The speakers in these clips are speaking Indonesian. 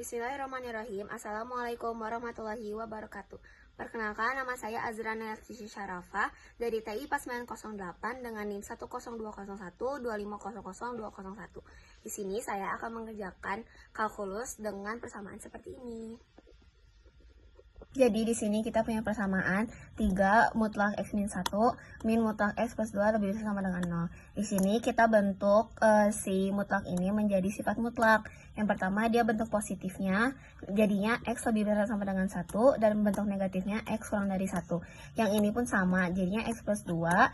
Bismillahirrahmanirrahim. Assalamualaikum warahmatullahi wabarakatuh. Perkenalkan, nama saya Azrana Yaksisi Syarafa dari TI PAS 908 dengan NIM 1020125000201. Di sini saya akan mengerjakan kalkulus dengan persamaan seperti ini. Jadi di sini kita punya persamaan 3 mutlak X min 1 min mutlak X plus 2 lebih besar sama dengan 0. Di sini kita bentuk si mutlak ini menjadi sifat mutlak. Yang pertama dia bentuk positifnya, jadinya X lebih besar sama dengan 1, dan bentuk negatifnya X kurang dari 1. Yang ini pun sama, jadinya X plus 2.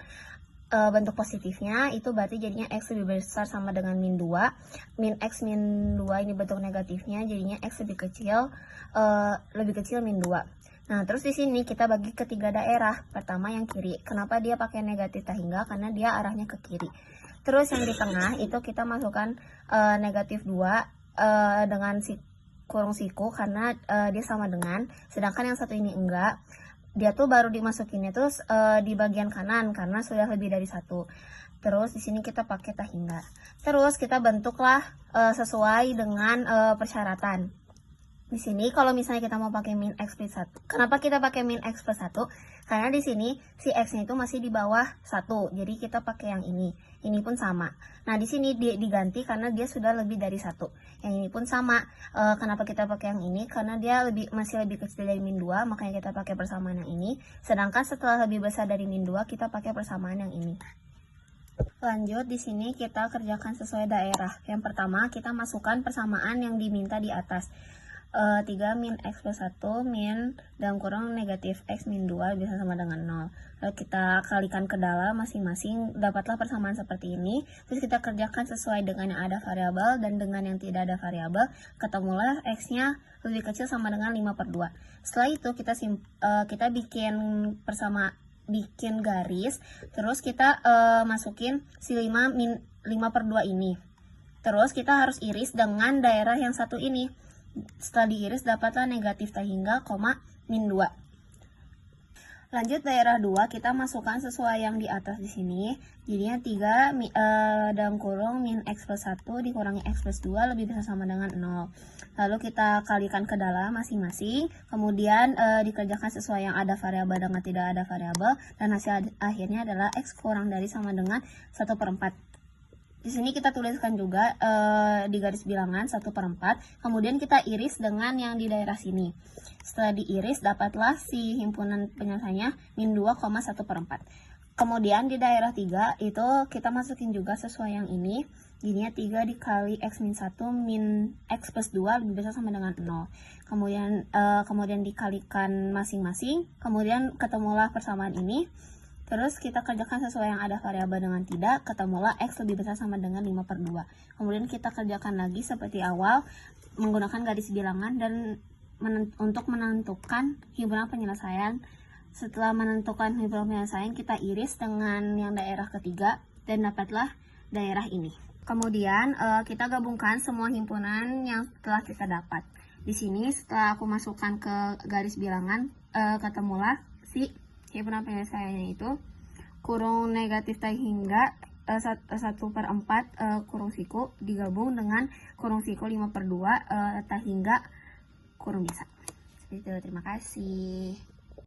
Bentuk positifnya itu berarti jadinya X lebih besar sama dengan min 2. Min X min 2 ini bentuk negatifnya, jadinya X lebih kecil min 2. Nah, terus di sini kita bagi ke 3 daerah. Pertama yang kiri. Kenapa dia pakai negatif tahingga? Karena dia arahnya ke kiri. Terus yang di tengah itu kita masukkan negatif 2 dengan kurung siku karena dia sama dengan. Sedangkan yang satu ini enggak. Dia tuh baru dimasukinnya terus di bagian kanan karena sudah lebih dari 1. Terus di sini kita pakai tahingga. Terus kita bentuklah sesuai dengan persyaratan. Di sini kalau misalnya kita mau pakai min X plus 1. Kenapa kita pakai min X plus 1? Karena di sini si X-nya itu masih di bawah 1. Jadi kita pakai yang ini. Ini pun sama. Nah, di sini diganti karena dia sudah lebih dari 1. Yang ini pun sama. Kenapa kita pakai yang ini? Karena dia masih lebih kecil dari min 2, makanya kita pakai persamaan yang ini. Sedangkan setelah lebih besar dari min 2, kita pakai persamaan yang ini. Lanjut, di sini kita kerjakan sesuai daerah. Yang pertama, kita masukkan persamaan yang diminta di atas. 3 min X plus 1 min dalam kurung negatif X min 2 bisa sama dengan 0. Lalu kita kalikan ke dalam masing-masing, dapatlah persamaan seperti ini. Terus kita kerjakan sesuai dengan yang ada variabel dan dengan yang tidak ada variabel. Ketemulah X-nya lebih kecil sama dengan 5/2. Setelah itu kita bikin garis, terus kita masukin si 5/2 ini. Terus kita harus iris dengan daerah yang satu ini. Setelah diiris dapatlah negatif tahingga, min 2. Lanjut daerah 2 kita masukkan sesuai yang di atas di sini. Jadinya 3 dalam kurung min X plus 1 dikurangi X plus 2 lebih besar sama dengan 0. Lalu kita kalikan ke dalam masing-masing. Kemudian dikerjakan sesuai yang ada variabel dengan tidak ada variabel. Dan hasil akhirnya adalah X kurang dari sama dengan 1/4. Di sini kita tuliskan juga di garis bilangan 1/4. Kemudian kita iris dengan yang di daerah sini. Setelah diiris dapatlah si himpunan penyelesaiannya min 2,1/4. Kemudian di daerah 3 itu kita masukin juga sesuai yang ini. Jadinya 3 dikali X min 1 min X plus 2 lebih besar sama dengan 0. Kemudian dikalikan masing-masing. Kemudian ketemulah persamaan ini. Terus kita kerjakan sesuai yang ada variabel dengan tidak, ketemulah X lebih besar sama dengan 5/2. Kemudian kita kerjakan lagi seperti awal, menggunakan garis bilangan dan untuk menentukan himpunan penyelesaian. Setelah menentukan himpunan penyelesaian, kita iris dengan yang daerah ketiga dan dapatlah daerah ini. Kemudian kita gabungkan semua himpunan yang telah kita dapat. Di sini setelah aku masukkan ke garis bilangan, ketemulah si himpunan penyelesaiannya itu kurung negatif tahingga 1/4 kurung siku digabung dengan kurung siku 5/2 tahingga kurung biasa. Seperti itu, terima kasih.